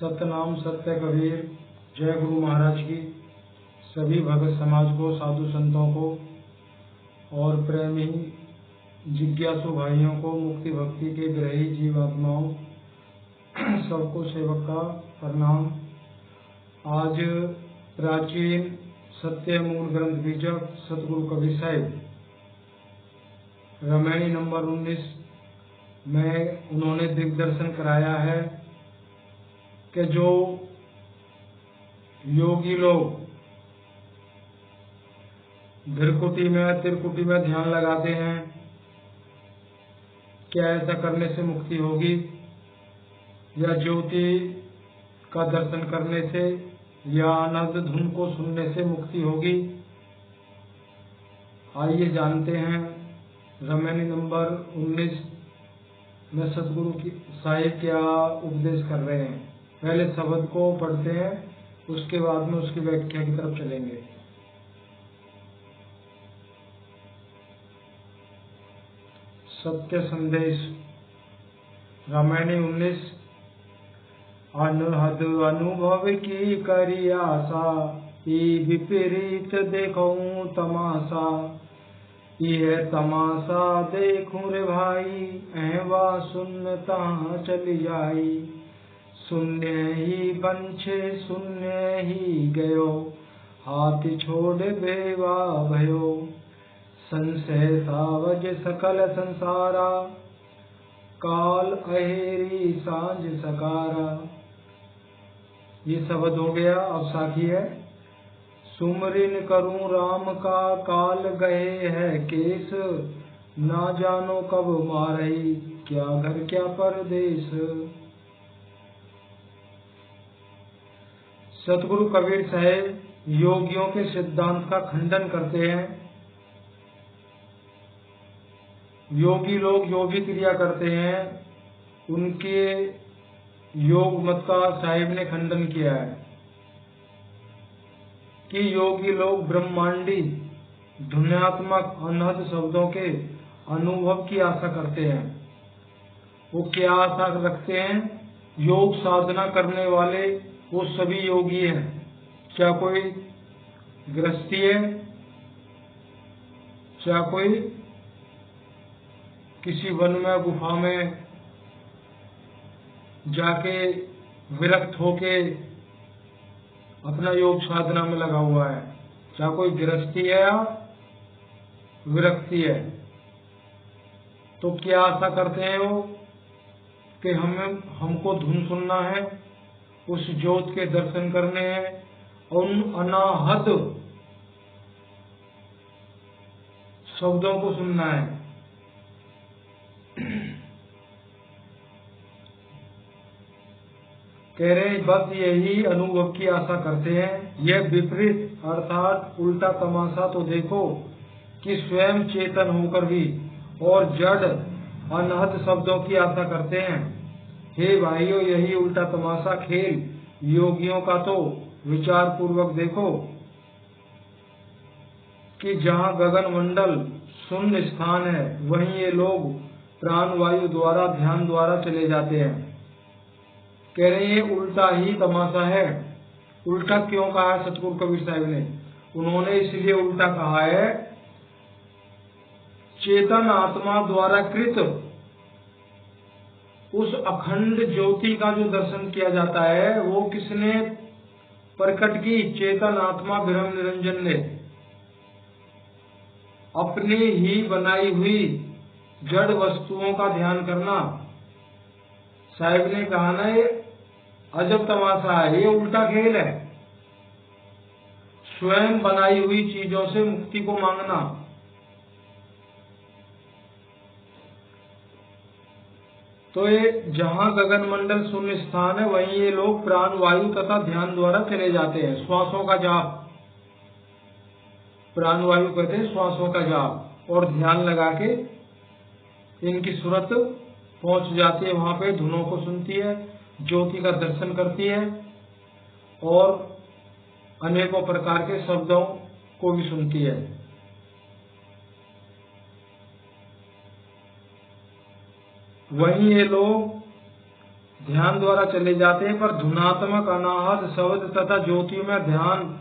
सतनाम सत्य कबीर। जय गुरु महाराज की। सभी भगत समाज को, साधु संतों को और प्रेमी जिज्ञासु भाइयों को, मुक्ति भक्ति के ग्रही जीवात्माओं सबको सेवक का प्रणाम। आज प्राचीन सत्य मूल ग्रंथ बीजक सतगुरु कबीर साहिब रामायणी नंबर 19 में उन्होंने दिग्दर्शन कराया है कि जो योगी लोग धृकुटी में त्रिकुटी में ध्यान लगाते हैं, क्या ऐसा करने से मुक्ति होगी या ज्योति का दर्शन करने से या अनंत धुन को सुनने से मुक्ति होगी। आइए जानते हैं रामायणी नंबर 19 में सतगुरु की साहिब क्या उपदेश कर रहे हैं। पहले शब्द को पढ़ते हैं, उसके बाद में उसकी व्याख्या की तरफ चलेंगे। सत्य संदेश रामायणी 19। अनहद अनुभव की करी आशा, विपरीत देखूं तमाशा। यह तमाशा देखूं रे भाई, अहवा सुनता चली जाई। शून्य ही बंछे शून्य ही गयो, हाथ छोड़ बेवा भयो। संशय सावज सकल संसारा, काल अहेरी सांझ सकारा। ये शब्द हो गया। अब साखी है। सुमरिन करूं राम का, काल गए है केस। ना जानो कब मारही, क्या घर क्या परदेश। सतगुरु कबीर साहब योगियों के सिद्धांत का खंडन करते हैं। योगी लोग जो भी क्रिया करते हैं उनके योग मत का साहिब ने खंडन किया है कि योगी लोग ब्रह्मांडी ध्वन्यात्मक अनहद शब्दों के अनुभव की आशा करते हैं। वो क्या आशा रखते हैं? योग साधना करने वाले वो सभी योगी हैं। क्या कोई गृहस्थी है, क्या कोई किसी वन में गुफा में जाके विरक्त होके अपना योग साधना में लगा हुआ है, क्या कोई गृहस्थी है या विरक्ति है। तो क्या आशा करते हैं वो कि हमको धुन सुनना है, उस ज्योत के दर्शन करने हैं और उन अनाहत शब्दों को सुनना है। कह रहे बस यही अनुभव की आशा करते हैं। यह विपरीत अर्थात उल्टा तमाशा तो देखो कि स्वयं चेतन होकर भी और जड़ अनहद शब्दों की आशा करते हैं। हे भाइयों, यही उल्टा तमाशा खेल योगियों का तो विचार पूर्वक देखो कि जहाँ गगन मंडल शून्य स्थान है, वहीं ये लोग प्राण वायु द्वारा ध्यान द्वारा चले जाते हैं। कह रहे हैं उल्टा ही तमाशा है। उल्टा क्यों कहा है सतगुरु कबीर साहिब ने? उन्होंने इसलिए उल्टा कहा है, चेतन आत्मा द्वारा कृत उस अखंड ज्योति का जो दर्शन किया जाता है वो किसने प्रकट की? चेतन आत्मा ब्रह्म निरंजन ने अपनी ही बनाई हुई जड़ वस्तुओं का ध्यान करना। साहिब ने कहा ना, ये अजब तमाशा है, ये उल्टा खेल है। स्वयं बनाई हुई चीजों से मुक्ति को मांगना। तो ये जहाँ गगन मंडल शून्य स्थान है, वहीं ये लोग प्राण वायु तथा ध्यान द्वारा चले जाते हैं। श्वासों का जाप, प्राण वायु कहते हैं श्वासों का जाप, और ध्यान लगा के इनकी सूरत पहुंच जाती है। वहां पे धुनों को सुनती है, ज्योति का दर्शन करती है और अनेकों प्रकार के शब्दों को भी सुनती है। वहीं ये लोग ध्यान द्वारा चले जाते हैं, पर धुनात्मक अनाहत शब्द तथा ज्योति में ध्यान,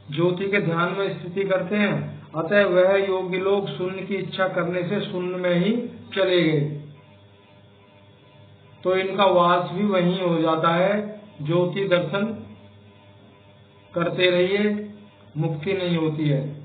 ज्योति के ध्यान में स्थिति करते हैं। अतः वह योगी लोग शून्य की इच्छा करने से शून्य में ही चले गए, तो इनका वास भी वहीं हो जाता है। ज्योति दर्शन करते रहिए, मुक्ति नहीं होती है।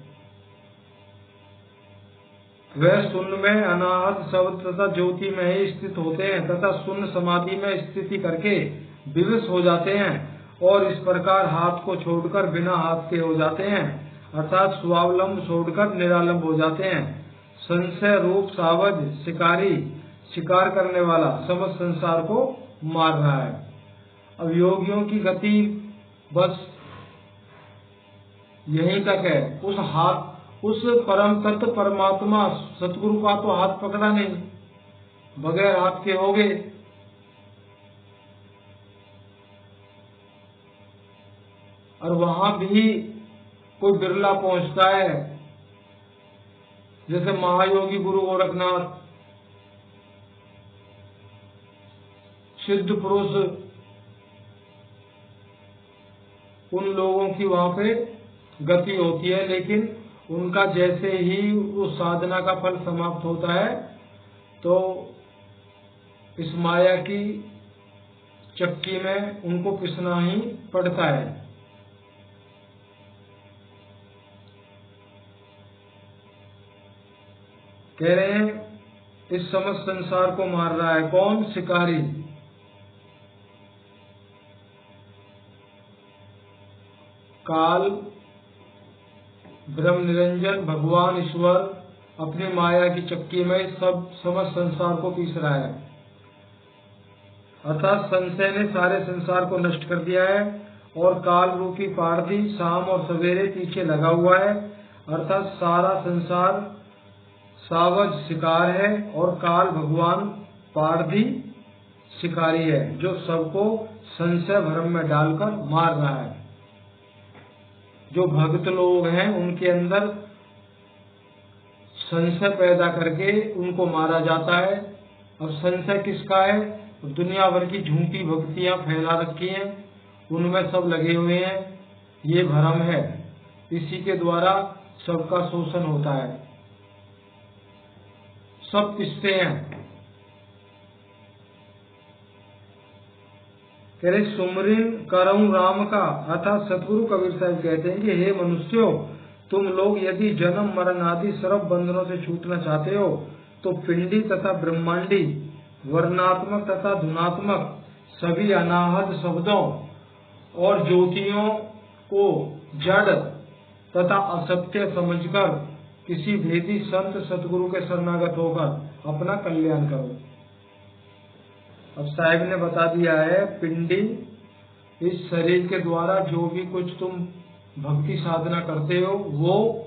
वह शून्य में अनाहत शब्द तथा ज्योति में ही स्थित होते हैं तथा शून्य समाधि में स्थिति करके विवश हो जाते हैं, और इस प्रकार हाथ को छोड़कर बिना हाथ के हो जाते हैं, अर्थात स्वावलंब छोड़कर निरालंब हो जाते हैं। संशय रूप सावज शिकारी, शिकार करने वाला समस्त संसार को मार रहा है। अब योगियों की गति बस यहीं तक है। उस परम तत्व परमात्मा सतगुरु का तो हाथ पकड़ा नहीं, बगैर हाथ के हो गए। और वहां भी कोई बिरला पहुंचता है, जैसे महायोगी गुरु गोरखनाथ, सिद्ध पुरुष, उन लोगों की वहां पे गति होती है, लेकिन उनका जैसे ही उस साधना का फल समाप्त होता है तो इस माया की चक्की में उनको पिसना ही पड़ता है। कह रहे हैं इस समस्त संसार को मार रहा है कौन? शिकारी। काल, ब्रह्म निरंजन, भगवान ईश्वर अपनी माया की चक्की में सब समस्त संसार को पीस रहा है। अर्थात संशय ने सारे संसार को नष्ट कर दिया है, और काल रूपी पारधी शाम और सवेरे पीछे लगा हुआ है। अर्थात सारा संसार सावज शिकार है, और काल भगवान पारधी शिकारी है, जो सबको संशय भ्रम में डालकर मार रहा है। जो भक्त लोग हैं उनके अंदर संशय पैदा करके उनको मारा जाता है। अब संशय किसका है? दुनिया भर की झूठी भक्तियां फैला रखी हैं, उनमें सब लगे हुए हैं, ये भ्रम है। इसी के द्वारा सबका शोषण होता है, सब पिसते हैं। कह रहे सुमरिन करऊं राम का, अर्थात सतगुरु कबीर साहब कहते हैं कि हे मनुष्यों, तुम लोग यदि जन्म मरण आदि सर्व बंधनों से छूटना चाहते हो तो पिंडी तथा ब्रह्मांडी, वर्णात्मक तथा धुनात्मक सभी अनाहत शब्दों और ज्योतियों को जड़ तथा असत्य समझकर किसी भेदी संत सतगुरु के शरणागत होकर अपना कल्याण करो। अब साहिब ने बता दिया है, पिंडी इस शरीर के द्वारा जो भी कुछ तुम भक्ति साधना करते हो वो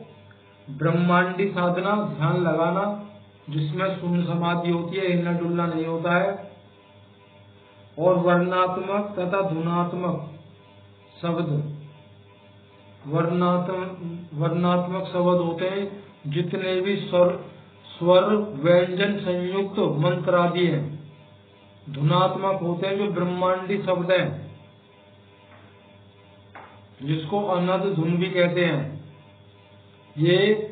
ब्रह्मांडी साधना, ध्यान लगाना जिसमें शून्य समाधि होती है, हिलना डुलना नहीं होता है, और वर्णात्मक तथा धुनात्मक शब्द, वर्णात्मक शब्द होते हैं जितने भी स्वर व्यंजन संयुक्त मंत्र आदि हैं। धुनात्मक होते हैं जो ब्रह्मांडी शब्द हैं, जिसको अनद धुन भी कहते हैं। ये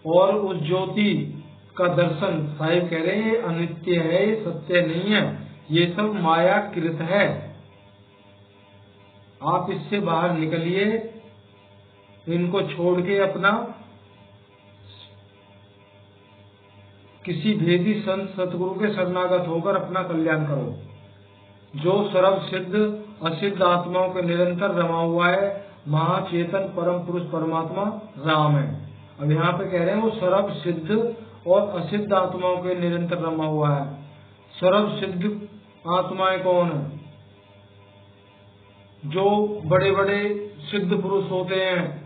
और उस ज्योति का दर्शन साहिब कह रहे हैं अनित्य है, ये सत्य नहीं है, ये सब माया कृत है। आप इससे बाहर निकलिए, इनको छोड़ के अपना किसी भेदी संत सतगुरु के शरणागत होकर अपना कल्याण करो। जो सर्व सिद्ध असिद्ध आत्माओं के निरंतर रमा हुआ है, महाचेतन परम पुरुष परमात्मा राम है। अब यहाँ पे कह रहे हैं वो सर्व सिद्ध और असिद्ध आत्माओं के निरंतर रमा हुआ है। सर्व सिद्ध आत्माएं कौन है? जो बड़े बड़े सिद्ध पुरुष होते हैं,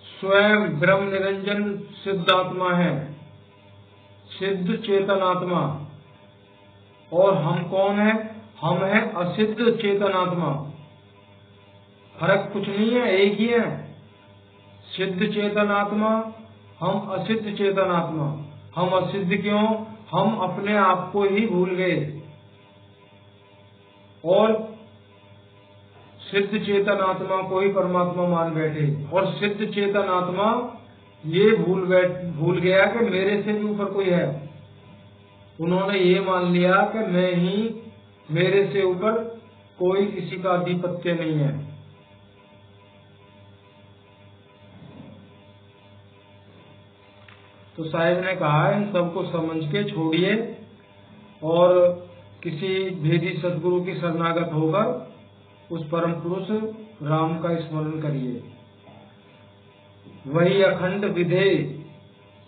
स्वयं ब्रह्म निरंजन सिद्ध आत्मा है, सिद्ध चेतन आत्मा। और हम कौन है? हम है असिद्ध चेतन आत्मा। फर्क कुछ नहीं है, एक ही है। सिद्ध चेतन आत्मा, हम असिद्ध चेतन आत्मा। हम असिद्ध क्यों? हम अपने आप को ही भूल गए, और सिद्ध चेतन आत्मा को ही परमात्मा मान बैठे, और सिद्ध चेतन आत्मा ये भूल गया कि मेरे से भी ऊपर कोई है। उन्होंने ये मान लिया कि मैं ही, मेरे से ऊपर कोई किसी का आधिपत्य नहीं है। तो साहिब ने कहा इन सबको समझ के छोड़िए और किसी भेदी सदगुरु की शरणागत होकर उस परम पुरुष राम का स्मरण करिए। वही अखंड विधेय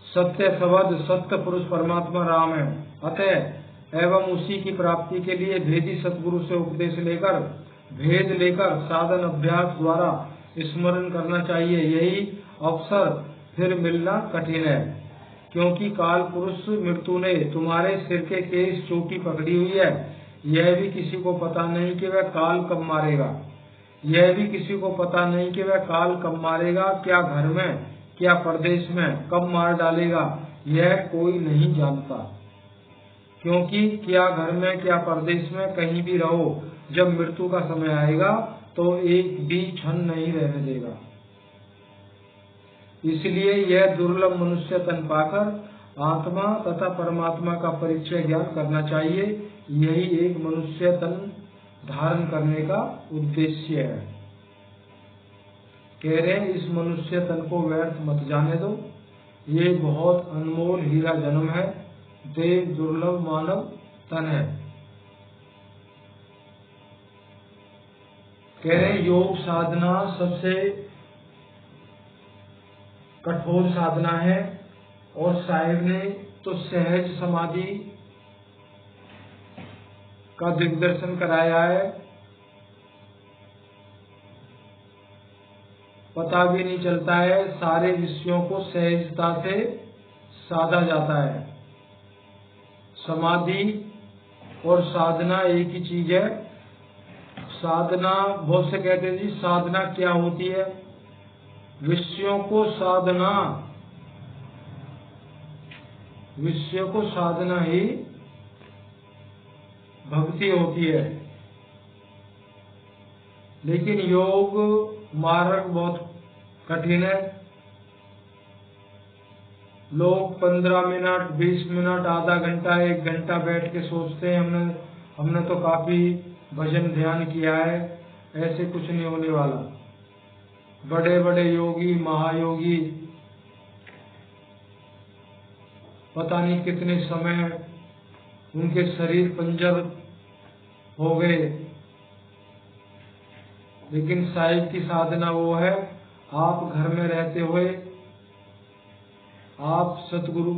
सत्य सवद सत्य पुरुष परमात्मा राम है। अतः एवं उसी की प्राप्ति के लिए भेदी सतगुरु से उपदेश लेकर, भेद लेकर साधन अभ्यास द्वारा स्मरण करना चाहिए। यही अवसर फिर मिलना कठिन है, क्योंकि काल पुरुष मृत्यु ने तुम्हारे सिर के केस चोटी पकड़ी हुई है। यह भी किसी को पता नहीं कि वह काल कब मारेगा। यह भी किसी को पता नहीं कि वह काल कब मारेगा, क्या घर में क्या परदेश में कब मार डालेगा, यह कोई नहीं जानता। क्योंकि क्या घर में क्या परदेश में कहीं भी रहो, जब मृत्यु का समय आएगा तो एक भी क्षण नहीं रहने देगा। इसलिए यह दुर्लभ मनुष्य तन पाकर आत्मा तथा परमात्मा का परिचय ज्ञान करना चाहिए। यही एक मनुष्य तन धारण करने का उद्देश्य है। कह रहे इस मनुष्य तन को व्यर्थ मत जाने दो, ये बहुत अनमोल हीरा जन्म है, देव दुर्लभ मानव तन है। कह रहे योग साधना सबसे कठोर साधना है, और साहिब ने तो सहज समाधि का दिग्दर्शन कराया है। पता भी नहीं चलता है, सारे विषयों को सहजता से साधा जाता है। समाधि और साधना एक ही चीज है। साधना, बहुत से कहते हैं जी साधना क्या होती है? विषयों को साधना, विषयों को साधना ही भक्ति होती है। लेकिन योग मार्ग बहुत कठिन है। लोग 15 मिनट 20 मिनट आधा घंटा 1 घंटा बैठ के सोचते हैं हमने तो काफी भजन ध्यान किया है। ऐसे कुछ नहीं होने वाला। बड़े बड़े योगी महायोगी पता नहीं कितने समय उनके शरीर पंजर हो गए, लेकिन साहिब की साधना वो है, आप घर में रहते हुए आप सतगुरु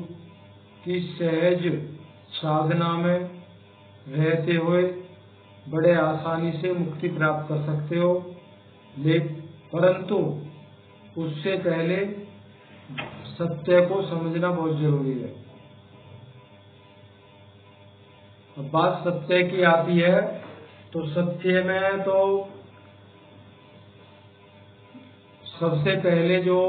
की सहज साधना में रहते हुए बड़े आसानी से मुक्ति प्राप्त कर सकते हो। परंतु उससे पहले सत्य को समझना बहुत जरूरी है। अब बात सत्य की आती है तो सत्य में तो सबसे पहले जो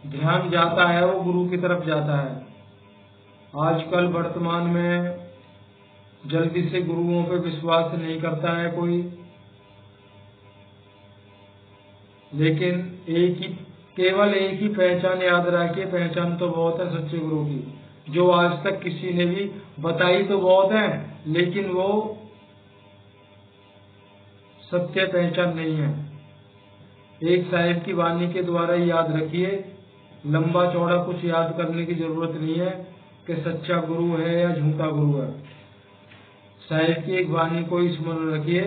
ध्यान जाता है वो गुरु की तरफ जाता है। आजकल वर्तमान में जल्दी से गुरुओं पे विश्वास नहीं करता है कोई, लेकिन केवल एक ही पहचान याद रखिए। पहचान तो बहुत है सच्चे गुरु की, जो आज तक किसी ने भी बताई तो बहुत है, लेकिन वो सत्य पहचान नहीं है। एक साहिब की वाणी के द्वारा याद रखिए, लंबा चौड़ा कुछ याद करने की जरूरत नहीं है कि सच्चा गुरु है या झूठा गुरु है। साहिब की एक वाणी को स्मरण रखिए,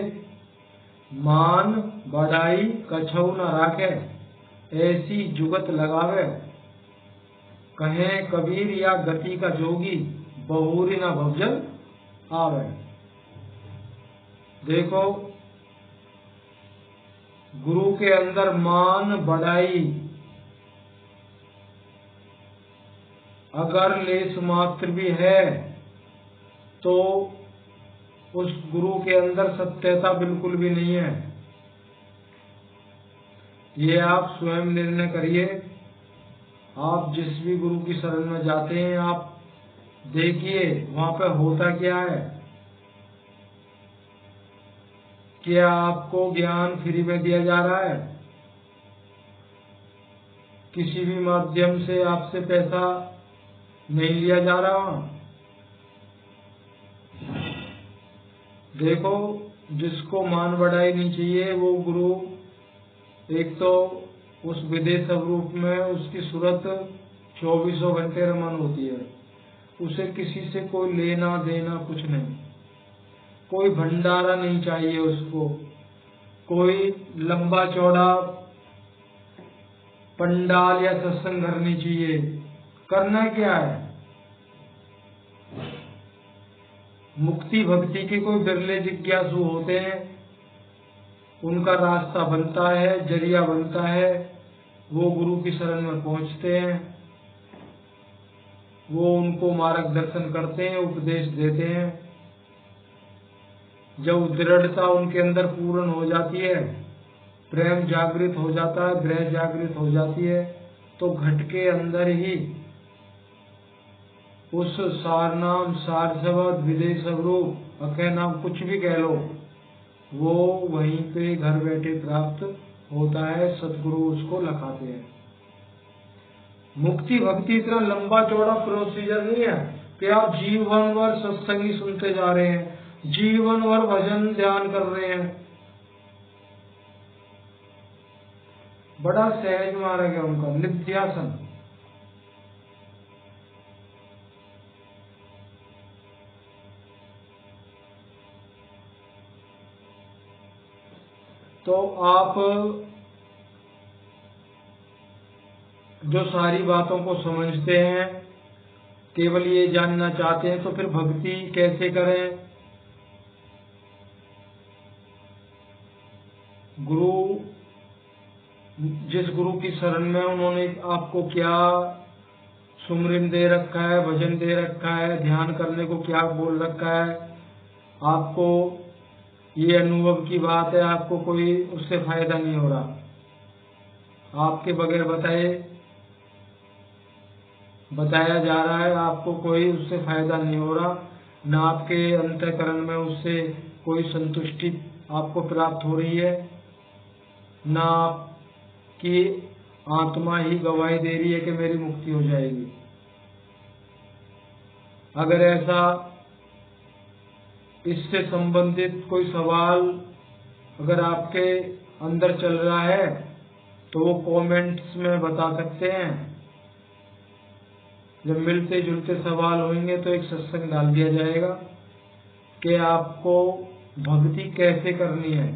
मान बढ़ाई कछऊ न राखे, ऐसी जुगत लगावे, कहे कबीर या गति का जोगी, बहुरी न भवजल आवे। देखो, गुरु के अंदर मान बढ़ाई अगर लेस मात्र भी है तो उस गुरु के अंदर सत्यता बिल्कुल भी नहीं है। ये आप स्वयं निर्णय करिए। आप जिस भी गुरु की शरण में जाते हैं, आप देखिए वहां पे होता क्या है। क्या आपको ज्ञान फ्री में दिया जा रहा है? किसी भी माध्यम से आपसे पैसा नहीं लिया जा रहा? देखो, जिसको मान बढ़ाई नहीं चाहिए वो गुरु एक तो उस विदेश स्वरूप में उसकी सूरत 24 घंटे रमन होती है, उसे किसी से कोई लेना देना कुछ नहीं, कोई भंडारा नहीं चाहिए उसको, कोई लंबा चौड़ा पंडाल या सत्संग घर नहीं चाहिए। करना क्या है? मुक्ति भक्ति के कोई बिरले जिज्ञासु होते हैं, उनका रास्ता बनता है, जरिया बनता है, वो गुरु की शरण में पहुंचते हैं, वो उनको मार्गदर्शन करते हैं, उपदेश देते हैं। जब दृढ़ता उनके अंदर पूर्ण हो जाती है, प्रेम जागृत हो जाता है, ग्रह जागृत हो जाती है, तो घट के अंदर ही उस सार नाम, सार शब्द, विदेश स्वरूप, अकह नाम, कुछ भी कह लो, वो वहीं पे घर बैठे प्राप्त होता है। सतगुरु उसको लखाते हैं। मुक्ति भक्ति इतना लंबा चौड़ा प्रोसीजर नहीं है कि आप जीवन भर सत्संगी सुनते जा रहे हैं, जीवन भर भजन ध्यान कर रहे हैं। बड़ा सहज मार्ग है उनका, निध्यासन। तो आप जो सारी बातों को समझते हैं, केवल ये जानना चाहते हैं, तो फिर भक्ति कैसे करें? गुरु, जिस गुरु की शरण में उन्होंने आपको क्या सुमरन दे रखा है, भजन दे रखा है, ध्यान करने को क्या बोल रखा है, आपको ये अनुभव की बात है, आपको कोई उससे फायदा नहीं हो रहा, आपके बगैर बताया जा रहा है, आपको कोई उससे फायदा नहीं हो रहा, ना आपके अंतःकरण में उससे कोई संतुष्टि आपको प्राप्त हो रही है, ना आपकी आत्मा ही गवाही दे रही है कि मेरी मुक्ति हो जाएगी। अगर ऐसा इससे संबंधित कोई सवाल अगर आपके अंदर चल रहा है तो वो कमेंट्स में बता सकते हैं। जब मिलते जुलते सवाल होंगे तो एक सत्संग डाल दिया जाएगा कि आपको भक्ति कैसे करनी है।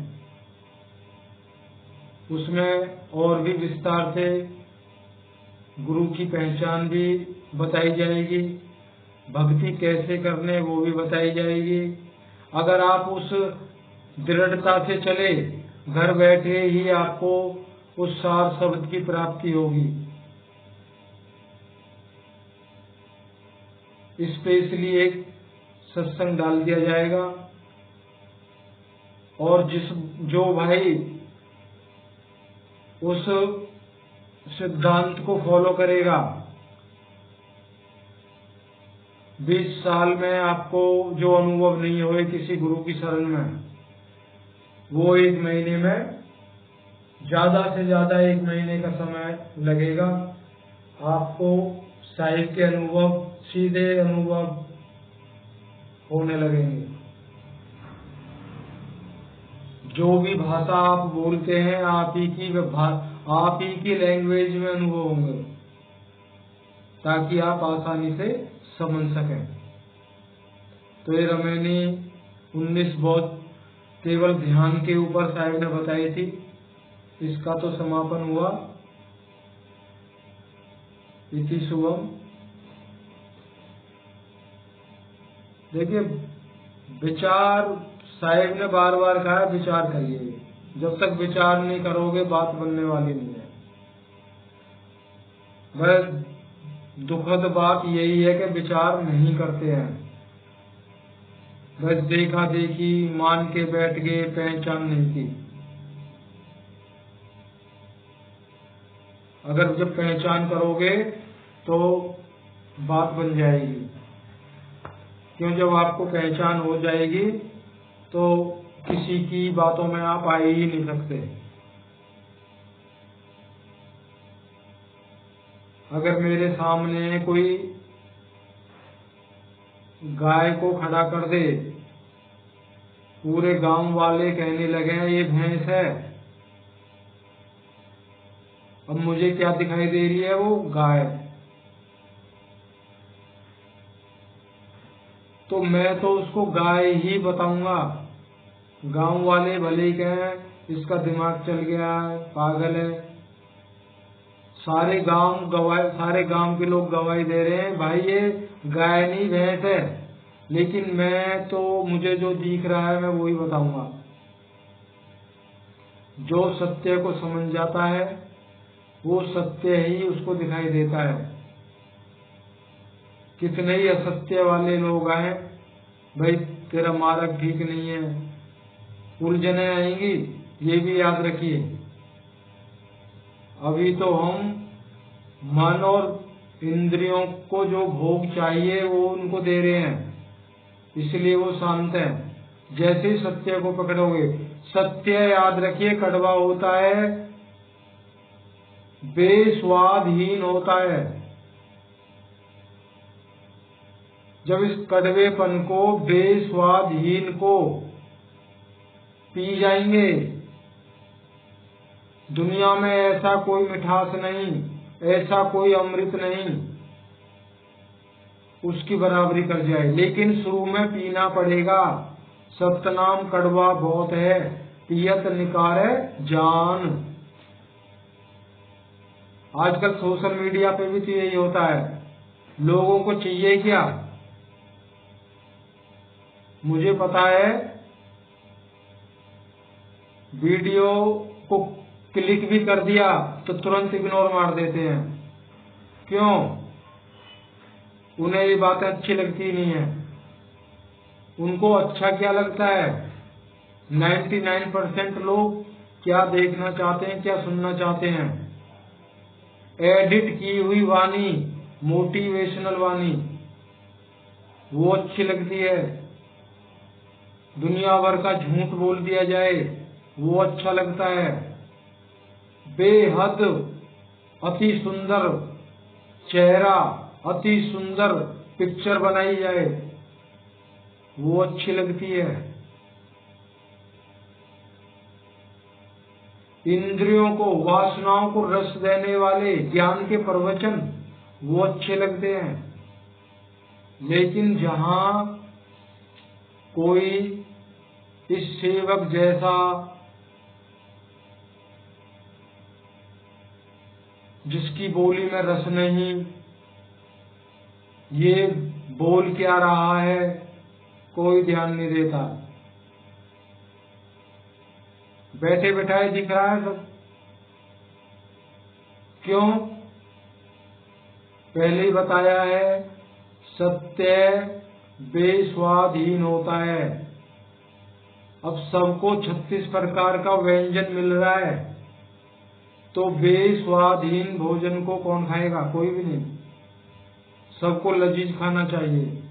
उसमें और भी विस्तार से गुरु की पहचान भी बताई जाएगी, भक्ति कैसे करने वो भी बताई जाएगी। अगर आप उस दृढ़ता से चले, घर बैठे ही आपको उस सार शब्द की प्राप्ति होगी। स्पेशली एक सत्संग डाल दिया जाएगा, और जो भाई उस सिद्धांत को फॉलो करेगा, 20 साल में आपको जो अनुभव नहीं हुए किसी गुरु की शरण में, वो 1 महीने में, ज्यादा से ज्यादा 1 महीने का समय लगेगा, आपको साहिब के अनुभव, सीधे अनुभव होने लगेंगे। जो भी भाषा आप बोलते हैं, आप ही की लैंग्वेज में अनुभव होंगे, ताकि आप आसानी से समझ सकें। तो ये रमैनी 19 बहुत केवल ध्यान के ऊपर साहिब ने बताई थी, इसका तो समापन हुआ। इति शुभम। देखिए, विचार साहिब ने बार बार कहा, विचार करिए। जब तक विचार नहीं करोगे बात बनने वाली नहीं है। वह दुखद बात यही है कि विचार नहीं करते हैं, बस देखा देखी मान के बैठ गए, पहचान नहीं की। अगर जब पहचान करोगे तो बात बन जाएगी। क्यों? जब आपको पहचान हो जाएगी तो किसी की बातों में आप आ ही नहीं सकते। अगर मेरे सामने कोई गाय को खड़ा कर दे, पूरे गांव वाले कहने लगे ये भैंस है, अब मुझे क्या दिखाई दे रही है? वो गाय। तो मैं तो उसको गाय ही बताऊंगा। गांव वाले भले ही कहें इसका दिमाग चल गया है, पागल है, सारे गांव के लोग गवाही दे रहे हैं भाई ये गाय नहीं भैंस है, लेकिन मुझे जो दिख रहा है मैं वही बताऊंगा। जो सत्य को समझ जाता है वो सत्य ही उसको दिखाई देता है। कितने ही असत्य वाले लोग आए, भाई तेरा मार्ग ठीक नहीं है, उलझने आएंगी, ये भी याद रखिए। अभी तो हम मन और इंद्रियों को जो भोग चाहिए वो उनको दे रहे हैं, इसलिए वो शांत है। जैसे ही सत्य को पकड़ोगे, सत्य याद रखिए कड़वा होता है, बेस्वादहीन होता है। जब इस कड़वेपन को, बेस्वादहीन को पी जाएंगे, दुनिया में ऐसा कोई मिठास नहीं, ऐसा कोई अमृत नहीं उसकी बराबरी कर जाए। लेकिन शुरू में पीना पड़ेगा। सतनाम कड़वा बहुत है, पियत निकारे जान। आजकल सोशल मीडिया पे भी तो यही होता है। लोगों को चाहिए क्या? मुझे पता है, वीडियो को क्लिक भी कर दिया तो तुरंत इग्नोर मार देते हैं। क्यों? उन्हें ये बातें अच्छी लगती नहीं है। उनको अच्छा क्या लगता है? 99% लोग क्या देखना चाहते हैं, क्या सुनना चाहते हैं? एडिट की हुई वाणी, मोटिवेशनल वाणी, वो अच्छी लगती है। दुनिया भर का झूठ बोल दिया जाए वो अच्छा लगता है। बेहद अति सुंदर चेहरा, अति सुंदर पिक्चर बनाई जाए वो अच्छी लगती है। इंद्रियों को, वासनाओं को रस देने वाले ज्ञान के प्रवचन वो अच्छे लगते हैं। लेकिन जहां कोई इस सेवक जैसा, जिसकी बोली में रस नहीं, ये बोल क्या रहा है, कोई ध्यान नहीं देता, बैठे बैठाए दिख रहा है सब। क्यों? पहले ही बताया है, सत्य बेस्वादहीन होता है। अब सबको 36 प्रकार का व्यंजन मिल रहा है, तो बेस्वादहीन भोजन को कौन खाएगा? कोई भी नहीं। सबको लजीज खाना चाहिए।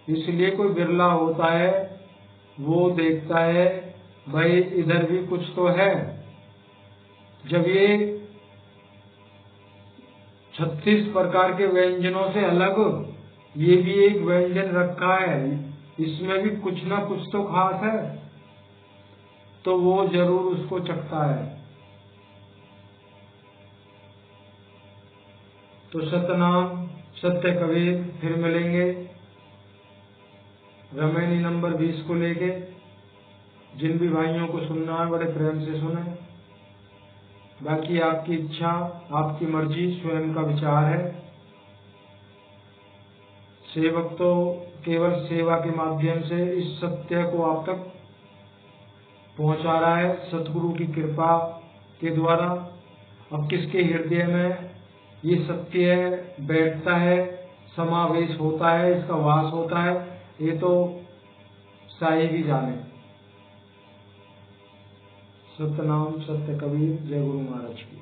इसलिए कोई बिरला होता है, वो देखता है भाई इधर भी कुछ तो है। जब ये 36 प्रकार के व्यंजनों से अलग ये भी एक व्यंजन रखा है, इसमें भी कुछ ना कुछ तो खास है, तो वो जरूर उसको चखता है। तो सतनाम सत्य कबीर, फिर मिलेंगे रामायणी नंबर 20 को लेके। जिन भी भाइयों को सुनना है बड़े प्रेम से सुने। बाकी आपकी इच्छा, आपकी मर्जी, स्वयं का विचार है। सेवक तो केवल सेवा के माध्यम से इस सत्य को आप तक पहुंचा रहा है, सतगुरु की कृपा के द्वारा। अब किसके हृदय में ये सत्य बैठता है, समावेश होता है, इसका वास होता है, ये तो साईं भी जाने। सतनाम सत्य कबीर। जय गुरु महाराज की।